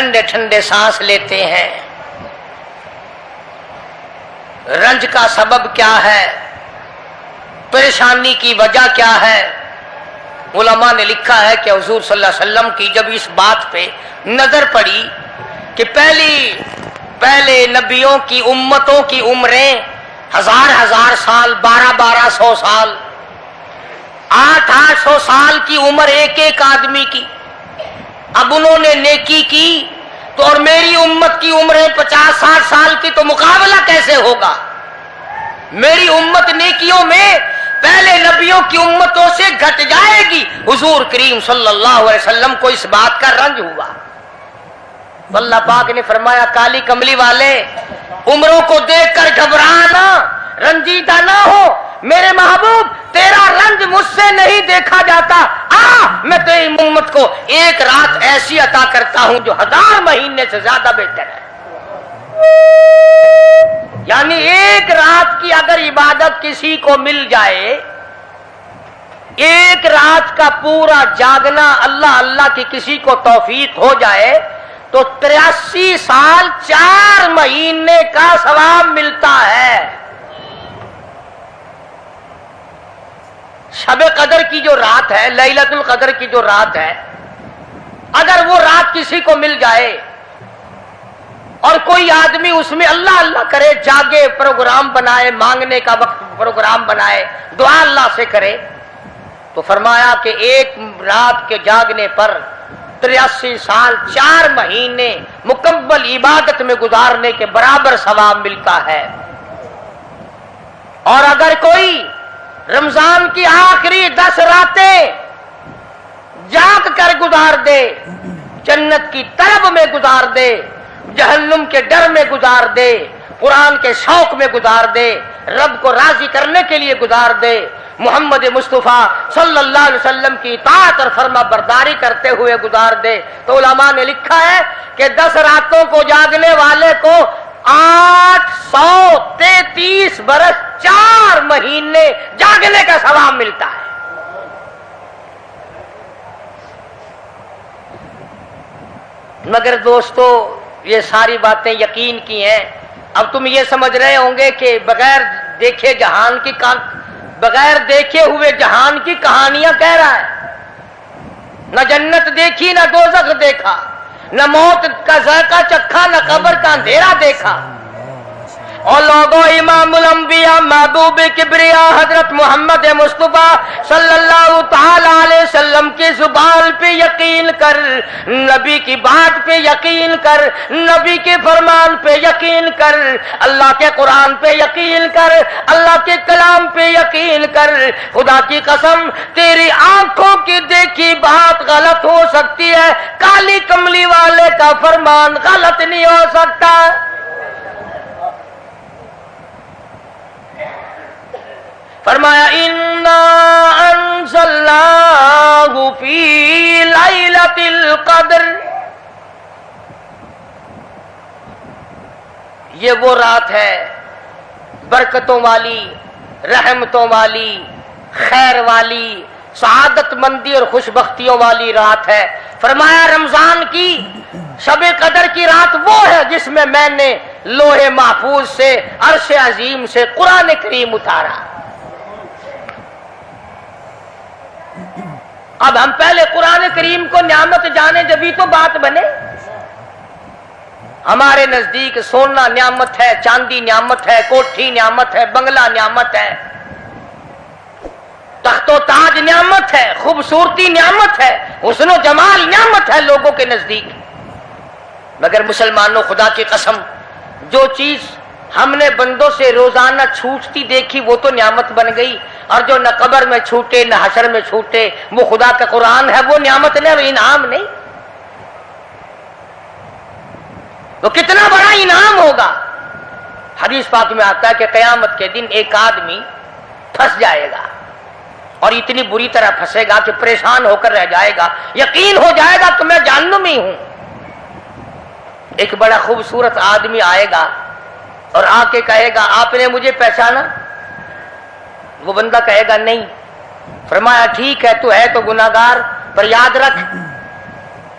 ٹھنڈے ٹھنڈے سانس لیتے ہیں۔ رنج کا سبب کیا ہے؟ پریشانی کی وجہ کیا ہے؟ علماء نے لکھا ہے کہ حضور صلی اللہ علیہ وسلم کی جب اس بات پہ نظر پڑی کہ پہلے نبیوں کی امتوں کی عمریں 1000 سال، 1200 سال، 800 سال کی عمر ایک آدمی کی، اب انہوں نے نیکی کی تو اور میری امت کی عمریں 50-60 سال کی، تو مقابلہ کیسے ہوگا؟ میری امت نیکیوں میں پہلے نبیوں کی امتوں سے گھٹ جائے گی۔ حضور کریم صلی اللہ علیہ وسلم کو اس بات کا رنج ہوا۔ اللہ پاک نے فرمایا کالی کملی والے عمروں کو دیکھ کر گھبرانا، رنجیدہ نہ ہو، میرے محبوب تیرا رنج مجھ سے نہیں دیکھا جاتا، میں تیری امت کو ایک رات ایسی عطا کرتا ہوں جو 1000 مہینے سے زیادہ بہتر ہے۔ یعنی ایک رات کی اگر عبادت کسی کو مل جائے، ایک رات کا پورا جاگنا اللہ اللہ کی کسی کو توفیق ہو جائے تو 83 سال 4 مہینے کا ثواب ملتا ہے۔ شب قدر کی جو رات ہے، لیلۃ القدر کی جو رات ہے، اگر وہ رات کسی کو مل جائے اور کوئی آدمی اس میں اللہ اللہ کرے، جاگے، پروگرام بنائے، مانگنے کا وقت پروگرام بنائے، دعا اللہ سے کرے، تو فرمایا کہ ایک رات کے جاگنے پر 83 سال 4 مہینے مکمل عبادت میں گزارنے کے برابر ثواب ملتا ہے۔ اور اگر کوئی رمضان کی آخری 10 راتیں جاگ کر گزار دے، جنت کی طلب میں گزار دے، جہنم کے ڈر میں گزار دے، قرآن کے شوق میں گزار دے، رب کو راضی کرنے کے لیے گزار دے، محمد مصطفیٰ صلی اللہ علیہ وسلم کی اطاعت اور فرما برداری کرتے ہوئے گزار دے، تو علماء نے لکھا ہے کہ 10 راتوں کو جاگنے والے کو 833 برس 4 مہینے جاگنے کا ثواب ملتا ہے۔ مگر دوستو یہ ساری باتیں یقین کی ہیں۔ اب تم یہ سمجھ رہے ہوں گے کہ بغیر دیکھے ہوئے جہان کی کہانیاں کہہ رہا ہے، نہ جنت دیکھی، نہ دوزخ دیکھا، نہ موت کا ذائقہ چکھا، نہ قبر کا اندھیرا دیکھا۔ اور لوگوں امام الانبیاء محبوب کبریا حضرت محمد مصطفیٰ صلی اللہ تعالی علیہ وسلم کی زبان پہ یقین کر، نبی کی بات پہ یقین کر، نبی کے فرمان پہ یقین کر، اللہ کے قرآن پہ یقین کر، اللہ کے کلام پہ یقین کر۔ خدا کی قسم تیری آنکھوں کی دیکھی بات غلط ہو سکتی ہے، کالی کملی والے کا فرمان غلط نہیں ہو سکتا۔ فرمایا اِنَّا أَنزَلْنَاهُ فِي لَيْلَةِ الْقَدْرِ، یہ وہ رات ہے برکتوں والی، رحمتوں والی، خیر والی، سعادت مندی اور خوش بختیوں والی رات ہے۔ فرمایا رمضان کی شب قدر کی رات وہ ہے جس میں میں نے لوح محفوظ سے، عرش عظیم سے قرآن کریم اتارا۔ اب ہم پہلے قرآن کریم کو نعمت جانے جبھی تو بات بنے۔ ہمارے نزدیک سونا نعمت ہے، چاندی نعمت ہے، کوٹھی نعمت ہے، بنگلہ نعمت ہے، تخت و تاج نعمت ہے، خوبصورتی نعمت ہے، حسن و جمال نعمت ہے لوگوں کے نزدیک۔ مگر مسلمانوں خدا کی قسم جو چیز ہم نے بندوں سے روزانہ چھوٹتی دیکھی وہ تو نعمت بن گئی، اور جو نہ قبر میں چھوٹے نہ حشر میں چھوٹے وہ خدا کا قرآن ہے، وہ نعمت نہیں اور انعام نہیں۔ وہ کتنا بڑا انعام ہوگا۔ حدیث پاک میں آتا ہے کہ قیامت کے دن ایک آدمی پھنس جائے گا اور اتنی بری طرح پھنسے گا کہ پریشان ہو کر رہ جائے گا، یقین ہو جائے گا کہ میں جہنمی ہوں۔ ایک بڑا خوبصورت آدمی آئے گا اور آ کے کہے گا آپ نے مجھے پہچانا؟ وہ بندہ کہے گا نہیں۔ فرمایا ٹھیک ہے تو ہے تو گناہگار، پر یاد رکھ